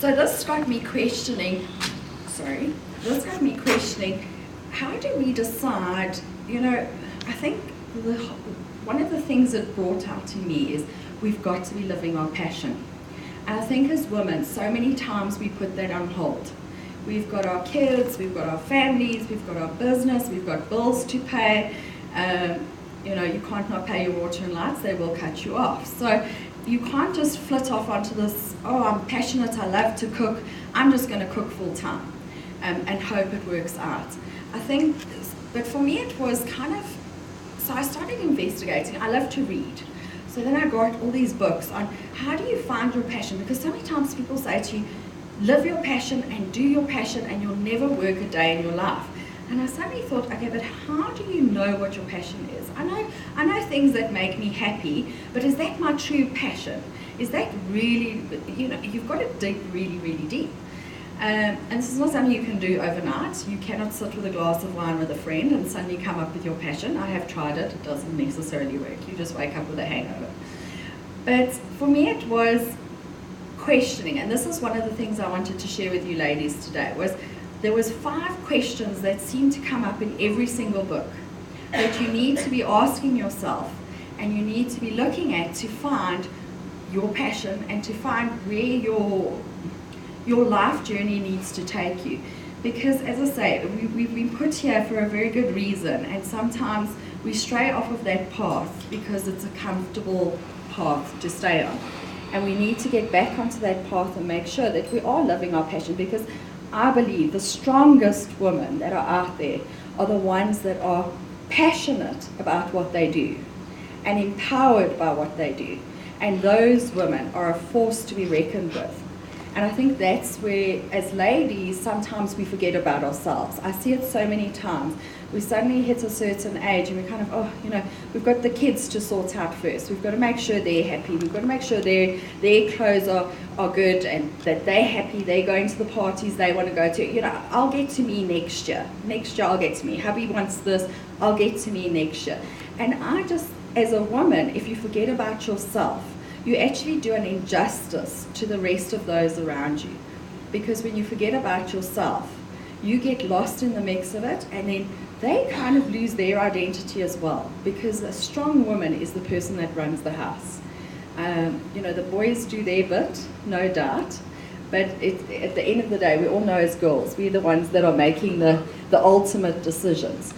So this got me questioning, how do we decide, I think one of the things that brought out to me is we've got to be living our passion. And I think as women, so many times we put that on hold. We've got our kids, we've got our families, we've got our business, we've got bills to pay. You can't not pay your water and lights, they will cut you off. So you can't just flit off onto this, oh, I'm passionate, I love to cook, I'm just going to cook full time and hope it works out. I think, but for me it was kind of, so I started investigating. I love to read. So then I got all these books on how do you find your passion, because so many times people say to you, live your passion and do your passion and you'll never work a day in your life. And I suddenly thought, okay, but how do you know what your passion is? I know things that make me happy, but is that my true passion? Is that really, you've got to dig really, really deep. And this is not something you can do overnight. You cannot sit with a glass of wine with a friend and suddenly come up with your passion. I have tried it, it doesn't necessarily work. You just wake up with a hangover. But for me it was questioning, and this is one of the things I wanted to share with you ladies today, was there was 5 questions that seem to come up in every single book that you need to be asking yourself and you need to be looking at to find your passion and to find where your life journey needs to take you. Because as I say, we've been put here for a very good reason, and sometimes we stray off of that path because it's a comfortable path to stay on. And we need to get back onto that path and make sure that we are living our passion, because I believe the strongest women that are out there are the ones that are passionate about what they do and empowered by what they do. And those women are a force to be reckoned with. And I think that's where, as ladies, sometimes we forget about ourselves. I see it so many times. We suddenly hit a certain age and we kind of, we've got the kids to sort out first. We've got to make sure they're happy. We've got to make sure their clothes are good and that they're happy. They're going to the parties they want to go to. I'll get to me next year. Next year I'll get to me. Hubby wants this. I'll get to me next year. And I just, as a woman, if you forget about yourself, you actually do an injustice to the rest of those around you. Because when you forget about yourself, you get lost in the mix of it, and then they kind of lose their identity as well. Because a strong woman is the person that runs the house. The boys do their bit, no doubt, but at the end of the day, we all know as girls, we're the ones that are making the ultimate decisions.